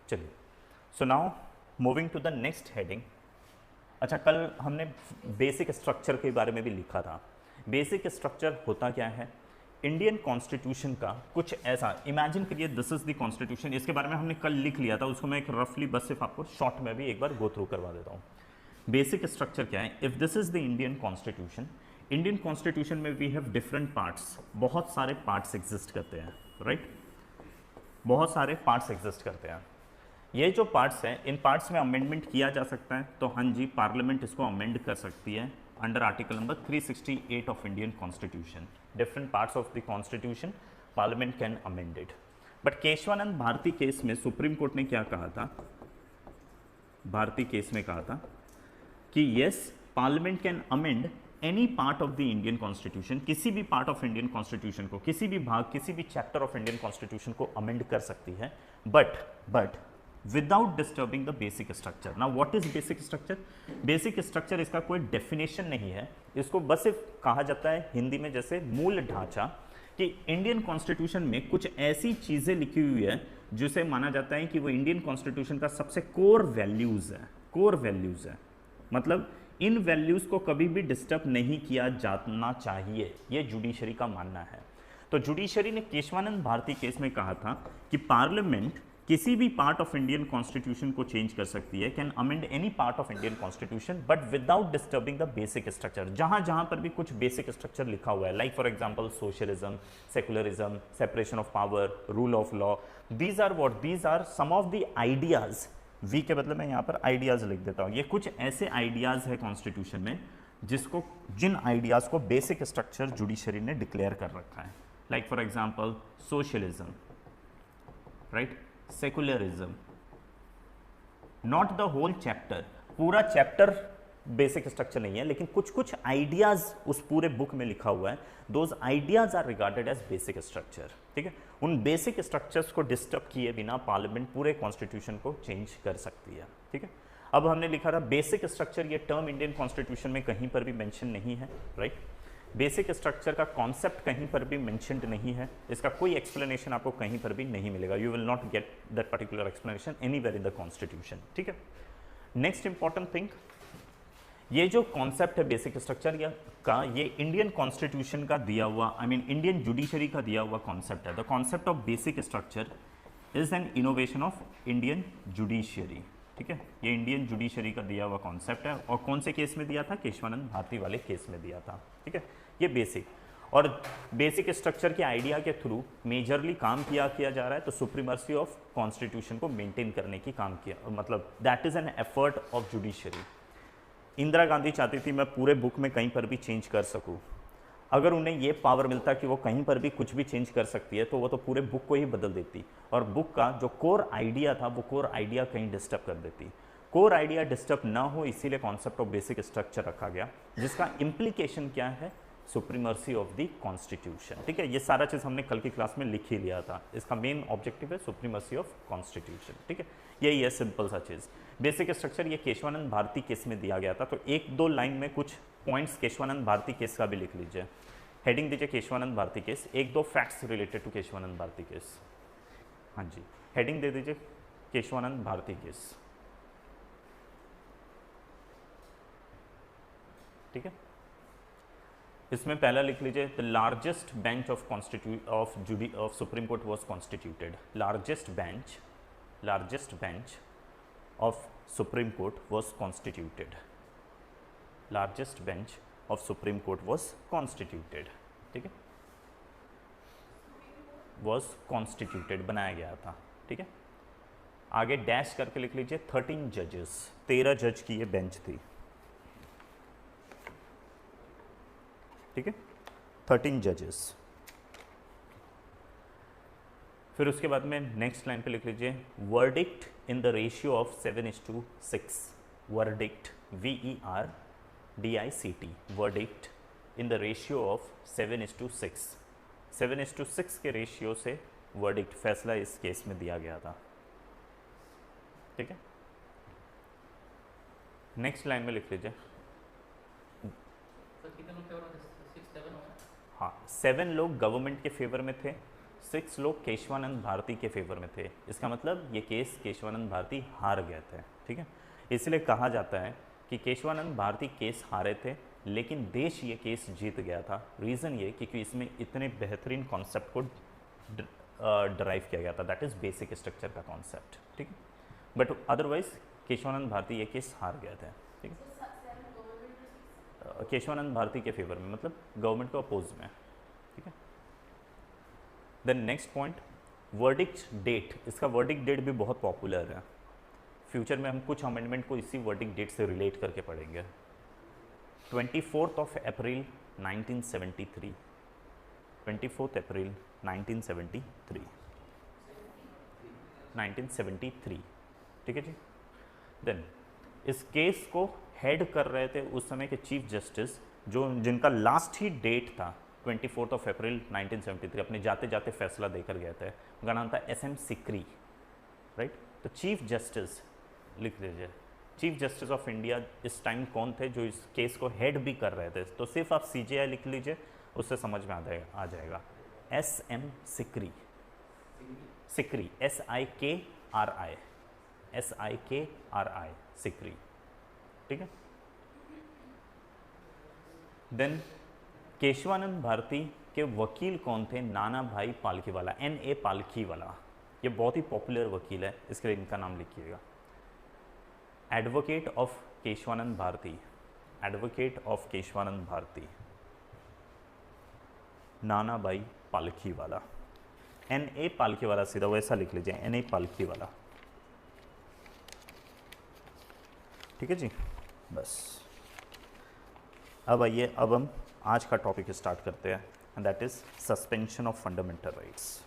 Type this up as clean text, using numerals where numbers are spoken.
चलिए, so now moving to the next heading. अच्छा, कल हमने बेसिक स्ट्रक्चर के बारे में भी लिखा था। बेसिक स्ट्रक्चर होता क्या है? इंडियन कॉन्स्टिट्यूशन का कुछ ऐसा, इमेजिन करिए दिस इज द कॉन्स्टिट्यूशन। इसके बारे में हमने कल लिख लिया था, उसको मैं एक रफली बस सिर्फ आपको शॉर्ट में भी एक बार गो थ्रू करवा देता हूँ। बेसिक स्ट्रक्चर क्या है? If this is the Indian constitution, Indian constitution में वी हैव डिफरेंट पार्ट्स, बहुत सारे पार्ट्स एग्जिस्ट करते हैं, राइट? बहुत सारे पार्ट्स एग्जिस्ट करते हैं। ये जो पार्ट्स हैं, इन पार्ट्स में अमेंडमेंट किया जा सकता है, तो हाँ जी, पार्लियामेंट इसको अमेंड कर सकती है under article number 368 of Indian constitution. Different parts of the constitution parliament can amend it. But Keshavananda Bharati case में सुप्रीम कोर्ट ने क्या कहा था? भारती केस में कहा था कि yes, parliament can amend any part of the Indian constitution, किसी भी पार्ट ऑफ इंडियन कॉन्स्टिट्यूशन को, किसी भी भाग, किसी भी चैप्टर ऑफ इंडियन कॉन्स्टिट्यूशन को अमेंड कर सकती है, but without disturbing the basic structure. Now what is basic structure? Basic structure, इसका कोई डेफिनेशन नहीं है, इसको बस सिर्फ कहा जाता है हिंदी में जैसे मूल ढांचा, कि इंडियन कॉन्स्टिट्यूशन में कुछ ऐसी चीजें लिखी हुई है जिसे माना जाता है कि वो इंडियन कॉन्स्टिट्यूशन का सबसे कोर वैल्यूज है। कोर वैल्यूज है मतलब इन वैल्यूज को कभी भी डिस्टर्ब नहीं किया जाना चाहिए, ये जुडिशरी का मानना है। तो जुडिशरी ने केशवानंद भारती केस में कहा था कि पार्लियामेंट किसी भी पार्ट ऑफ इंडियन कॉन्स्टिट्यूशन को चेंज कर सकती है, can amend any part of Indian constitution but without disturbing the basic structure. जहां जहां पर भी कुछ बेसिक स्ट्रक्चर लिखा हुआ है, like for example socialism, secularism, separation of power, rule of law, these are what, these are some of the ideas. We के बदले मैं यहाँ पर आइडियाज लिख देता हूँ। ये कुछ ऐसे आइडियाज है कॉन्स्टिट्यूशन में जिसको, जिन आइडियाज को बेसिक स्ट्रक्चर जुडिशरी ने डिक्लेयर कर रखा है, like for example socialism, right, secularism, not the whole chapter, पूरा चैप्टर बेसिक स्ट्रक्चर नहीं है, लेकिन कुछ कुछ आइडियाज उस पूरे बुक में लिखा हुआ है, those ideas are regarded as basic structure. ठीक है, उन बेसिक स्ट्रक्चर्स को डिस्टर्ब किए बिना पार्लियामेंट पूरे कॉन्स्टिट्यूशन को चेंज कर सकती है। ठीक है, अब हमने लिखा था बेसिक स्ट्रक्चर, ये टर्म इंडियन कॉन्स्टिट्यूशन में कहीं पर भी मेंशन नहीं है, राइट? बेसिक स्ट्रक्चर का कॉन्सेप्ट कहीं पर भी मेंशन्ड नहीं है, इसका कोई एक्सप्लेनेशन आपको कहीं पर भी नहीं मिलेगा। You will not get that particular explanation anywhere in the constitution. ठीक है, नेक्स्ट इंपॉर्टेंट थिंग, ये जो कॉन्सेप्ट है बेसिक स्ट्रक्चर का, ये इंडियन कॉन्स्टिट्यूशन का दिया हुआ, आई मीन इंडियन जुडिशरी का दिया हुआ कॉन्सेप्ट है। The concept of basic structure is an innovation of Indian judiciary. ठीक है, ये इंडियन जुडिशरी का दिया हुआ कॉन्सेप्ट है, और कौन से केस में दिया था? केशवानंद भारती वाले केस में दिया था। ठीक है, ये बेसिक और बेसिक स्ट्रक्चर के आइडिया के थ्रू मेजरली काम किया जा रहा है, तो सुप्रीमर्सी ऑफ कॉन्स्टिट्यूशन को मेंटेन करने की काम किया, मतलब that is an effort of judiciary. Indira Gandhi चाहती थी मैं पूरे बुक में कहीं पर भी चेंज कर सकूं। अगर उन्हें ये पावर मिलता कि वो कहीं पर भी कुछ भी चेंज कर सकती है, तो वो तो पूरे बुक को ही बदल देती, और बुक का जो कोर आइडिया था वो कोर आइडिया कहीं डिस्टर्ब कर देती। कोर आइडिया डिस्टर्ब ना हो, इसीलिए कॉन्सेप्ट ऑफ बेसिक स्ट्रक्चर रखा गया, जिसका इम्प्लीकेशन क्या है? सुप्रीमर्सी ऑफ द कॉन्स्टिट्यूशन। ठीक है, ये सारा चीज़ हमने कल की क्लास में लिख ही लिया था। इसका मेन ऑब्जेक्टिव है सुप्रीमर्सी ऑफ कॉन्स्टिट्यूशन। ठीक है, यही है सिंपल सा चीज़। बेसिक स्ट्रक्चर ये केशवानंद भारती केस में दिया गया था, तो एक दो लाइन में कुछ पॉइंट्स केशवानंद भारती केस का भी लिख लीजिए। हेडिंग दीजिए केशवानंद भारती केस, एक दो facts related to Keshavananda Bharati case. हाँ जी, हेडिंग दे दीजिए केशवानंद भारती केस। ठीक है, इसमें पहला लिख लीजिए, the largest bench of of supreme court was constituted. Largest bench of supreme court was constituted. Largest bench of supreme court was constituted. ठीक है, वाज कॉन्स्टिट्यूटेड, बनाया गया था। ठीक है, आगे डैश करके लिख लीजिए 13 जजेस, 13 जज की ये बेंच थी। ठीक है, 13 जजेस। फिर उसके बाद में नेक्स्ट लाइन पे लिख लीजिए, verdict in the ratio of 7:6। Verdict, VERDICT, verdict in the ratio of 7:6। 7:6 के रेशियो से वर्डिक्ट, फैसला इस केस में दिया गया था। ठीक है, नेक्स्ट लाइन में लिख लीजिए, हाँ 7 लोग गवर्नमेंट के फेवर में थे 6 लोग केशवानंद भारती के फेवर में थे। इसका मतलब ये केस केशवानंद भारती हार गए थे, ठीक है। इसलिए कहा जाता है कि केशवानंद भारती केस हारे थे लेकिन देश ये केस जीत गया था। रीज़न ये क्योंकि इसमें इतने बेहतरीन कॉन्सेप्ट को ड्राइव किया गया था, दैट इज़ बेसिक स्ट्रक्चर का कॉन्सेप्ट, ठीक है। बट अदरवाइज केशवानंद भारती ये केस हार गए थे, ठीक है। केशवानंद भारती के फेवर में, मतलब गवर्नमेंट को अपोज में, ठीक है। Then next point, verdict date. इसका वर्डिक्ट डेट भी बहुत पॉपुलर है। फ्यूचर में हम कुछ अमेंडमेंट को इसी वर्डिक्ट डेट से रिलेट करके पढ़ेंगे। 24 अप्रैल 1973, 24 अप्रैल 1973, 1973, ठीक है जी। देन इस केस को हेड कर रहे थे उस समय के चीफ जस्टिस, जो जिनका लास्ट ही डेट था 24 अप्रैल 1973, अपने जाते जाते फैसला देकर गए थे। उनका नाम था SM सिकरी, राइट। तो चीफ जस्टिस लिख लीजिए, चीफ जस्टिस ऑफ इंडिया इस टाइम कौन थे जो इस केस को हेड भी कर रहे थे। तो सिर्फ आप CJI लिख लीजिए, उससे समझ में आ जाएगा। SM Sikri, Sikri, SIKRI, SIKRI, Sikri, ठीक है। देन केशवानंद भारती के वकील कौन थे? नाना भाई पालखीवाला, NA पालखीवाला। ये बहुत ही पॉपुलर वकील है, इसके लिए इनका नाम लिखिएगा। Advocate of Keshavananda Bharati, advocate of Keshavananda Bharati, Nana Bhai Palkhivala. NA Palkhivala, सीधा वैसा लिख लीजिए, NA पालखीवाला, ठीक है जी। बस अब आइए, अब हम आज का टॉपिक स्टार्ट करते हैं, and that is suspension of fundamental rights.